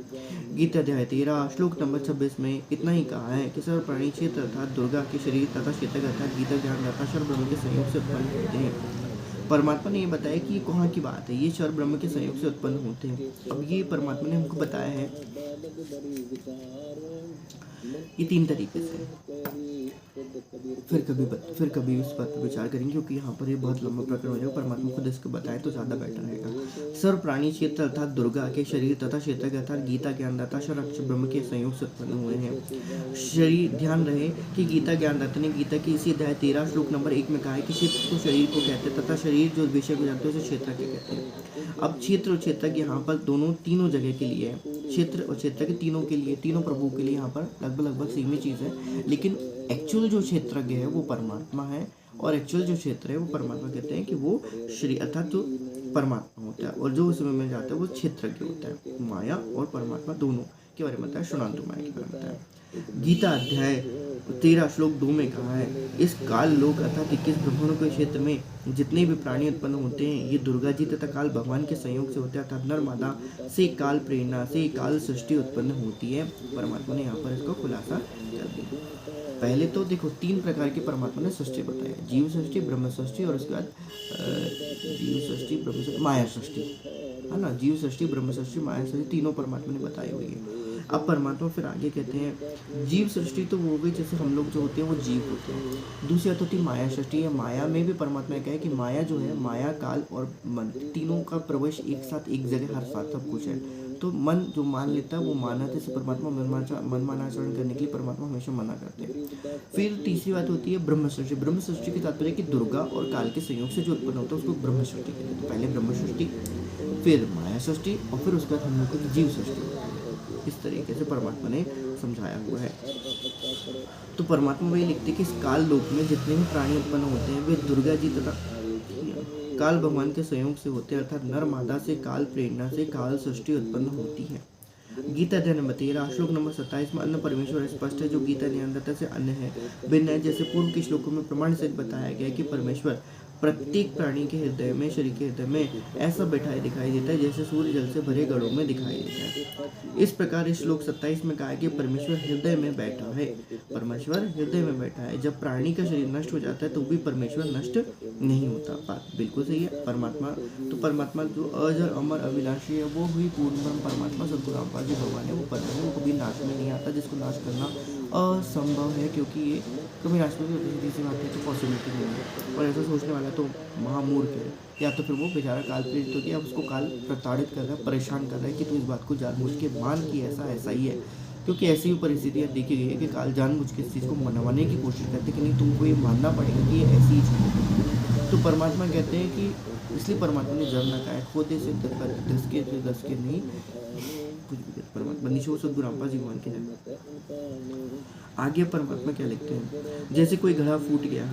गीता अध्याय 13 श्लोक नंबर 26 में इतना ही कहा है कि सर्व प्राणी क्षेत्र अर्थात दुर्गा के शरीर तथा क्षेत्र अर्थात गीता ज्ञान तथा शर ब्रह्म के संयोग से उत्पन्न होते हैं। परमात्मा ने ये बताया कि कहाँ की बात है, ये शर ब्रह्म के संयोग से उत्पन्न होते हैं। अब ये परमात्मा ने हमको बताया है ये 3 तरीके से। फिर कभी इस बात पर विचार करेंगे क्योंकि यहाँ पर ये बहुत लंबा प्रकरण हो जाएगा। परमात्मा खुद इसको बताए तो ज़्यादा बेटर रहेगा। सर्व प्राणी क्षेत्र अर्थात दुर्गा के शरीर तथा क्षेत्र के अर्थात गीता ज्ञानदाता शर अक्षर ब्रह्म के संयोग से उत्पन्न हुए हैं। शरीर, ध्यान रहे कि गीता ज्ञानदाता ने गीता की इसी अध्याय 13 श्लोक नंबर 1 में कहा है कि क्षेत्र को शरीर को कहते हैं तथा शरीर जो विषय को जानते हैं उसे क्षेत्र के कहते हैं। अब क्षेत्र और क्षेत्र यहाँ पर तीनों जगह के लिए है। क्षेत्र और क्षेत्र के तीनों के लिए, तीनों प्रभु के लिए यहाँ पर लगभग सेम ही चीज़ है, लेकिन एक्चुअल जो क्षेत्रज्ञ है वो परमात्मा है और एक्चुअल जो क्षेत्र है वो परमात्मा कहते हैं कि वो श्री अर्थात जो परमात्मा होता है, और जो उसमें में जाता है वो क्षेत्रज्ञ होता है। माया और परमात्मा दोनों के बारे में बताया, शुणांतु माया के बारे में बताया। गीता अध्याय 13 श्लोक 2 में कहा है, इस काल लोक अर्थात 21 ब्रह्मांडों के क्षेत्र में जितने भी प्राणी उत्पन्न होते हैं ये दुर्गा जी तथा काल भगवान के संयोग से होते हैं, अर्थात नर मादा से काल प्रेरणा से काल सृष्टि उत्पन्न होती है। परमात्मा ने यहाँ पर इसको खुलासा कर दिया। पहले तो देखो 3 प्रकार की परमात्मा ने सृष्टि बताई, जीव सृष्टि, ब्रह्म सृष्टि और उसके बाद जीव सृष्टि, ब्रह्म सृष्टि, माया सृष्टि, है ना। जीव सृष्टि, ब्रह्म सृष्टि, माया सृष्टि तीनों परमात्मा ने बताई हुई है। अब परमात्मा फिर आगे कहते हैं जीव सृष्टि तो वो हो गई, जैसे हम लोग जो होते हैं वो जीव होते हैं। दूसरी बात होती है माया सृष्टि है। माया में भी परमात्मा ने कहा है कि माया जो है, माया, काल और मन तीनों का प्रवेश एक साथ एक जगह हर साथ सब कुछ है। तो मन जो मान लेता है वो माना थे, परमात्मा मनमानाचरण करने के लिए परमात्मा हमेशा मना करते हैं। फिर तीसरी बात होती है ब्रह्म सृष्टि। ब्रह्म सृष्टि के तात्पर्य कि दुर्गा और काल के संयोग से जो उत्पन्न होता है उसको ब्रह्म सृष्टि कहते हैं। पहले ब्रह्म सृष्टि, फिर माया सृष्टि और फिर उसके बाद हम लोग को जीव सृष्टि। इस तरीके से परमात्मा ने समझाया हुआ है। तो परमात्मा वही लिखते कि इस काल लोक में जितने भी प्राणी उत्पन्न होते हैं वे दुर्गा जी तथा काल भगवान के संयोग से होते हैं, अर्थात नर मादा से काल प्रेरणा से काल सृष्टि उत्पन्न होती है। गीता अध्याय नंबर 13 श्लोक नंबर 27 में अन्न परमेश्वर स्पष्ट है, जो गीता ज्ञानदाता से अन्य है, भिन्न है। जैसे पूर्व के श्लोकों में प्रमाण से बताया गया कि परमेश्वर प्रत्येक प्राणी के हृदय में, शरीर के हृदय में ऐसा बैठा दिखाई देता है जैसे सूर्य जल से भरे घड़ों में दिखाई देता है। इस प्रकार इस श्लोक 27 में कहा है कि परमेश्वर हृदय में बैठा है। परमेश्वर हृदय में बैठा है। जब प्राणी का शरीर नष्ट हो जाता है तो भी परमेश्वर नष्ट नहीं होता। बात बिल्कुल सही है। परमात्मा जो अजर अमर अविनाशी है वो हुई पूर्ण ब्रह्म परमात्मा सद्गुरु रामपाल जी भगवान है। वो परम है, वो कभी नाश में नहीं आता, जिसको नाश करना असंभव है, क्योंकि ये कभी नाश में भी बात है तो पॉसिबिलिटी नहीं है। और ऐसा सोचने वाला तो महामूर्ख है, या तो फिर वो बेचारा काल प्रेरित हो गया, उसको काल प्रताड़ित कर रहा है, परेशान कर रहा है कि तू इस बात को जानबूझ के मान कि ऐसा ही है। क्योंकि ऐसी भी परिस्थितियाँ देखी गई है कि काल जानबूझ के इस चीज़ को मनवाने की कोशिश करते कि नहीं तुमको ये मानना पड़ेगा कि ये ऐसी ही चीज़ है। तो परमात्मा कहते हैं कि इसलिए परमात्मा ने जब न कहा है खोदे से दस के नहीं कुछ भी। परमात्मा निशो सद्गुरु रामपाल जी भगवान के नाम। आगे परमात्मा क्या लिखते हैं, जैसे कोई घड़ा फूट गया,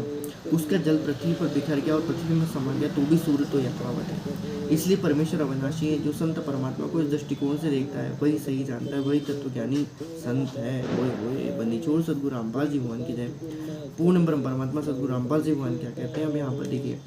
उसका जल पृथ्वी पर बिखर गया और पृथ्वी में समा गया तो भी सूर्य तो यथावत है। इसलिए परमेश्वर अविनाशी है। जो संत परमात्मा को इस दृष्टिकोण से देखता है वही सही जानता है, वही तत्वज्ञानी संत है। ओए बनीचोर सद्गुरु रामपाल जी भगवान की जय। पूर्ण ब्रह्म परमात्मा सद्गुरु रामपाल जी भगवान क्या कहते हैं, हम यहाँ पर देखिए,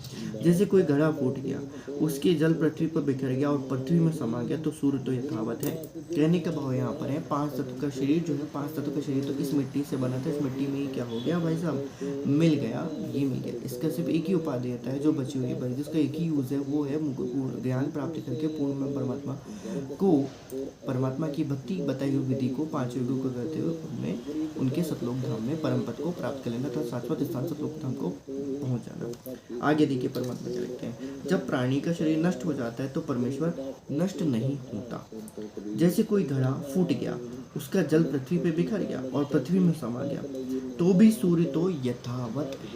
जैसे कोई घड़ा फूट गया, उसके जल पृथ्वी पर बिखर गया और पृथ्वी में समा गया तो सूर्य तो यथावत है। कहने का भाव यहाँ पर है, 5 तत्व का शरीर जो है, 5 तत्व का शरीर तो इस मिट्टी से बना था, इस मिट्टी में ही क्या हो गया भाई साहब, मिल गया, ये मिल गया। इसका सिर्फ एक ही उपाधि रहता है जो बची हुई है भाई, जिसका एक ही यूज़ है, वो है पूर्ण ज्ञान प्राप्ति करके पूर्ण में परमात्मा को, परमात्मा की भक्ति बताई हुई विधि को 5 युगों को करते हुए उनमें उनके सतलोक धाम में परम पद को प्राप्त कर लेना, तो शाश्वत स्थान सतलोक धाम को पहुँच जाना। आगे देखिए परमात्मा क्या लिखते हैं, जब प्राणी का शरीर नष्ट हो जाता है तो परमेश्वर नष्ट नहीं होता। जैसे कोई घड़ा फूट गया, उसका जल पृथ्वी पे बिखर गया और पृथ्वी में समा गया, तो भी सूर्य तो यथावत है।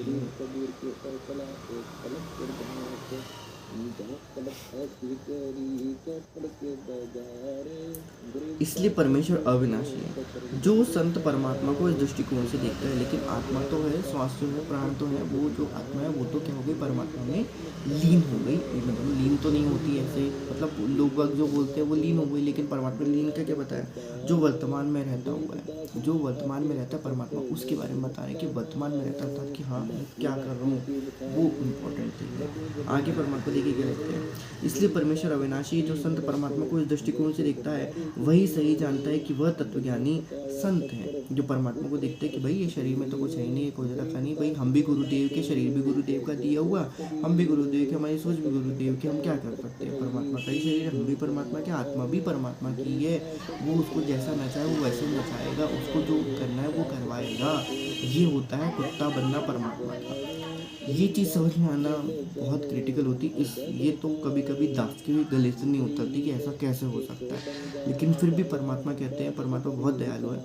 इसलिए परमेश्वर अविनाशी है। जो संत परमात्मा को इस दृष्टिकोण से देखता है, लेकिन आत्मा तो है, श्वास जो है, प्राण तो है, वो जो आत्मा है वो तो क्या हो गई, परमात्मा में लीन हो गई। मतलब लीन तो नहीं होती ऐसे, मतलब लोग जो बोलते हैं वो लीन हो गई, लेकिन परमात्मा लीन का क्या बताया, जो वर्तमान में रहता हुआ है, जो वर्तमान में रहता है परमात्मा, उसके बारे में बता रहे हैं कि वर्तमान में रहता था कि हाँ मैं क्या कर रहा हूँ, वो इम्पोर्टेंट थिंग है। आगे परमात्मा देखिए क्या लिखते हैं, इसलिए परमेश्वर अविनाशी, जो संत परमात्मा को इस दृष्टिकोण से देखता है वही सही जानता है कि वह तत्वज्ञानी संत है। जो परमात्मा को देखते हैं कि भाई ये शरीर में तो कुछ है ही नहीं, कोई रखा नहीं, भाई हम भी गुरुदेव के, शरीर भी गुरुदेव का दिया हुआ, हम भी गुरुदेव के, हमारी सोच भी गुरुदेव की, हम क्या कर सकते हैं, परमात्मा का ही शरीर, हम भी परमात्मा के, आत्मा भी परमात्मा की है, वो उसको जैसा नचाए वो वैसे नचाएगा, उसको जो करना है वो करवाएगा। ये होता है कुत्ता बनना परमात्मा का। ये चीज़ समझ में आना बहुत क्रिटिकल होती इस, ये तो कभी कभी दास के भी गले से नहीं उतरती कि ऐसा कैसे हो सकता है, लेकिन फिर भी परमात्मा कहते हैं, परमात्मा बहुत दयालु है,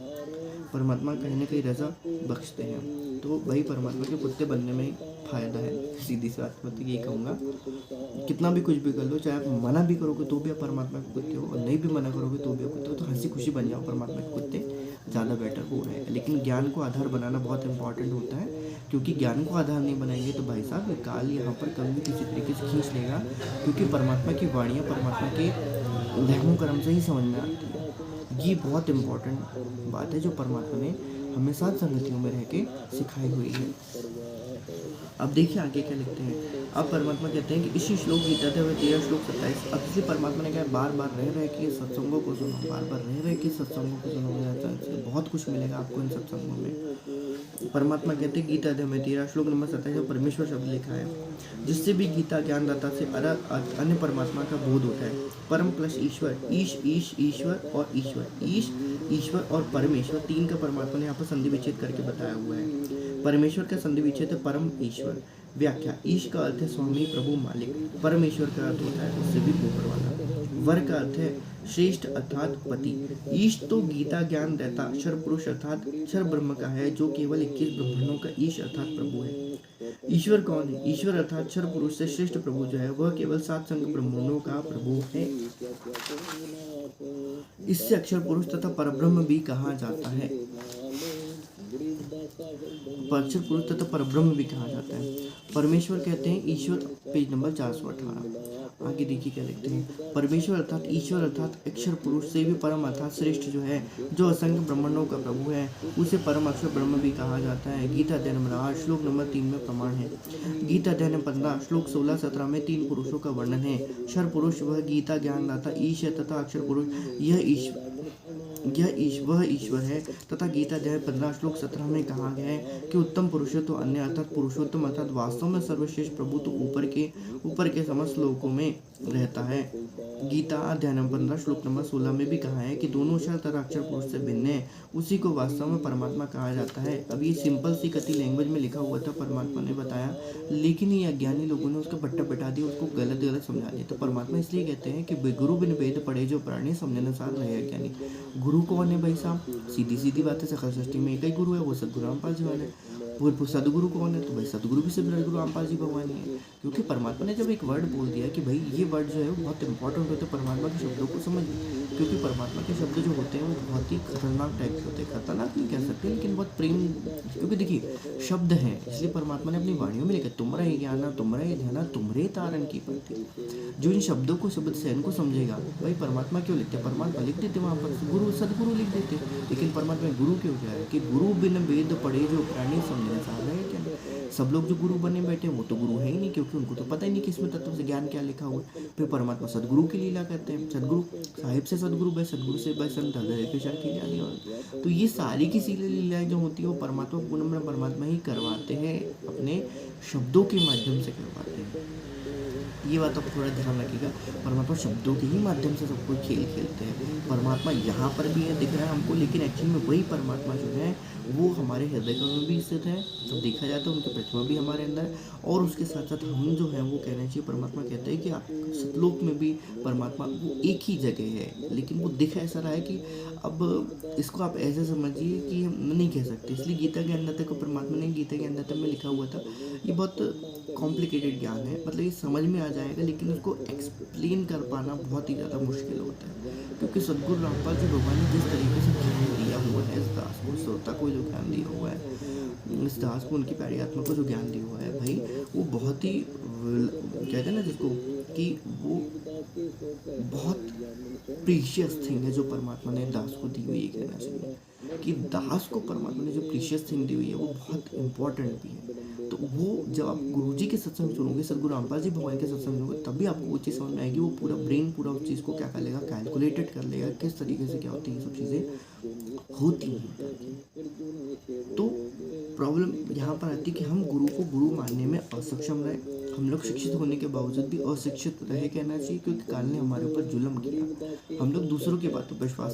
परमात्मा कहीं ना कहीं रजा बख्शते हैं। तो भाई परमात्मा के कुत्ते बनने में फ़ायदा है, सीधी सी बात मतलब ये कहूँगा, कितना भी कुछ भी कर लो, चाहे आप मना भी करोगे तो भी आप परमात्मा के कुत्ते हो, और नहीं भी मना करोगे तो भी आप कुत्ते हो, तो हंसी खुशी बन जाओ परमात्मा के कुत्ते, ज़्यादा बेटर हो रहे हैं। लेकिन ज्ञान को आधार बनाना बहुत इंपॉर्टेंट होता है, क्योंकि ज्ञान को आधार नहीं बनाएंगे तो भाई साहब काल यहाँ पर कभी भी किसी तरीके से खींच लेगा, क्योंकि परमात्मा की वाणियाँ परमात्मा के धर्मों कर्म से ही समझ में आती है। ये बहुत इम्पोर्टेंट बात है जो परमात्मा ने हमें साथ संगतियों में रह के सिखाई हुई है। अब देखिए आगे क्या लिखते हैं, अब परमात्मा कहते हैं कि इसी श्लोक गीता थे वह 13 श्लोक 27। अब इसलिए परमात्मा ने कहा बार बार रह के सत्संगों को सुनो, बार बार रह के सत्संगों को सुनो, बहुत कुछ मिलेगा आपको इन सत्संगों में। परमात्मा कहते हैं गीता थे में 13 श्लोक नंबर 27 परमेश्वर शब्द लिखा है, जिससे भी गीता ज्ञानदाता से अन्य परमात्मा का बोध होता है। परम प्लस ईश्वर, ईश्वर और ईश्वर, ईश्वर और परमेश्वर, तीन का परमात्मा ने यहाँ पर संधि विच्छेद करके बताया हुआ है। परमेश्वर का संधि विच्छेद है परम ईश्वर। व्याख्या, ईश का अर्थ है स्वामी प्रभु मालिक, परमेश्वर का अर्थ होता है उससे भी ऊपर वाला। वर का अर्थ है श्रेष्ठ अर्थात पति। ईश तो गीता ज्ञान देता क्षर पुरुष अर्थात क्षर ब्रह्म का है, जो केवल 21 ब्रह्मांडों का ईश अर्थात प्रभु है। ईश्वर कौन है? ईश्वर अर्थात क्षर पुरुष से श्रेष्ठ प्रभु जो है वह केवल 7 संग ब्रह्मांडों का प्रभु है। इससे अक्षर पुरुष तथा परब्रह्म भी कहा जाता है, अक्षर पुरुष तथा परब्रह्म भी कहा जाता है। परमेश्वर कहते हैं ईश्वर, पेज नंबर 418। आगे देखिए क्या लिखते हैं, परमेश्वर अर्थात ईश्वर अर्थात अक्षर पुरुष से भी परम अर्थात श्रेष्ठ जो है, जो असंख्य ब्रह्मांडों का प्रभु है, उसे परम अक्षर ब्रह्म भी कहा जाता है। गीता अध्याय नंबर 8 श्लोक नंबर 3 में प्रमाण है। गीता अध्याय नंबर 15 श्लोक 16-17 में 3 पुरुषों का वर्णन है। क्षर पुरुष वह गीता ज्ञानदाता ईश है तथा अक्षर पुरुष वह ईश्वर है तथा गीता अध्याय 15 श्लोक 17 में कहा गया है कि उत्तम पुरुष तो अन्य अर्थात पुरुषोत्तम अर्थात वास्तव में सर्वश्रेष्ठ प्रभु तो ऊपर के समस्त लोकों में रहता है। गीता अध्याय नंबर 15 श्लोक नंबर 16 में भी कहा है कि दोनों अक्षर तथा अक्षर पुरुष से भिन्न है, उसी को वास्तव में परमात्मा कहा जाता है। अब ये सिंपल सी कथी लैंग्वेज में लिखा हुआ था, परमात्मा ने बताया, लेकिन ये अज्ञानी लोगों ने उसका पट्टा बैठा दिया, उसको गलत समझा दिया। तो परमात्मा इसलिए कहते हैं कि गुरु बिन वेद पढ़े जो प्राणी समझने अनुसार रहे अज्ञानी। गुरु कौन है भाई साहब? सीधी बात है, सकल सृष्टि में एक ही गुरु है, वो सदगुरु रामपाल जी वाले। वो सदगुरु कौन है? तो भाई सदगुरु भी सिर्फ गुरु रामपाल जी भगवान ही है। क्योंकि परमात्मा ने जब एक वर्ड बोल दिया कि भाई ये वर्ड जो है वो बहुत इंपॉर्टेंट होते हैं, परमात्मा के शब्दों को समझिए, क्योंकि परमात्मा के शब्द जो होते हैं वो बहुत ही खतरनाक टाइप के होते हैं। खतरनाक नहीं कह सकते, लेकिन बहुत प्रेम, क्योंकि देखिए शब्द हैं, इसलिए परमात्मा ने अपनी वाणियों में लिखा तुम्हारा ही ज्ञान, तुम्हारा ही ध्यान, तुम्हारे तारण की पंक्ति। जो इन शब्दों को शब्द से इनको समझेगा, भाई परमात्मा क्यों लिखते हैं? परमात्मा लिख देते वहाँ पर, गुरु सदगुरु लिख देते, लेकिन परमात्मा गुरु क्यों कह रहे हैं कि गुरु बिन वेद पढ़े जो प्राणी समझने का साधन है क्या नहीं? सब लोग जो गुरु बने बैठे हैं वो तो गुरु है ही नहीं, क्योंकि उनको तो पता ही नहीं कि इसमें तत्व से ज्ञान क्या लिखा हुआ है। फिर परमात्मा सदगुरु की लीला करते हैं, सदगुरु साहिब से सदगुरु भाई, सदगुरु से भाई संत हृदय के शरण की जानी। और तो ये सारी की सारी लीलाएं जो होती है वो परमात्मा पूर्ण परमात्मा ही करवाते हैं, अपने शब्दों के माध्यम से करवाते हैं। ये बात आप थोड़ा ध्यान रखिएगा, परमात्मा शब्दों के ही माध्यम से सब कोई खेल खेलते हैं। परमात्मा यहाँ पर भी है, दिख रहा है हमको, लेकिन एक्चुअली में वही परमात्मा जो है वो हमारे हृदय में भी स्थित है। जब देखा जाए तो उनकी प्रतिमा भी हमारे अंदर है, और उसके साथ साथ हम जो है वो कहना चाहिए, परमात्मा कहते हैं कि आप सतलोक में भी परमात्मा वो एक ही जगह है, लेकिन वो दिख ऐसा रहा है कि अब इसको आप ऐसे समझिए कि हम नहीं कह सकते। इसलिए गीता के अंदर तक को परमात्मा ने गीता के अंदर तक में लिखा हुआ था। ये बहुत कॉम्प्लिकेटेड ज्ञान है, मतलब ये समझ में आ जाएगा, लेकिन उसको एक्सप्लेन कर पाना बहुत ही ज़्यादा मुश्किल होता है, क्योंकि सदगुरु रामपाल जी भगवान ने जिस तरीके से ज्ञान दिया हुआ है, इस दास को, श्रोता को जो ज्ञान दिया हुआ है, इस दास को, उनकी प्यारी आत्मा को जो ज्ञान दिया हुआ है भाई, वो बहुत ही कहते हैं ना जिसको कि वो बहुत प्रीशियस थिंग है जो परमात्मा ने दास को दी हुई है। कहना चाहिए कि दास को परमात्मा ने जो प्रीशियस थिंग दी हुई है वो बहुत इंपॉर्टेंट भी है। तो वो जब आप गुरुजी के सत्संग सुनोगे, सदगुरु रामपाल जी भगवान के सत्संग सुनोगे, तभी आपको वो चीज़ समझ में आएगी। वो पूरा ब्रेन पूरा उस चीज़ को क्या कर लेगा, कैलकुलेटेड कर लेगा, किस तरीके से क्या होती है, ये सब चीज़ें होती हैं। तो प्रॉब्लम यहाँ पर आती है कि हम गुरु को गुरु मानने में असक्षम रहे। हम लोग शिक्षित होने के बावजूद भी अशिक्षित रहे कहना चाहिए, क्योंकि काल ने हमारे ऊपर जुल्म किया। हम लोग दूसरों की बातों पर विश्वास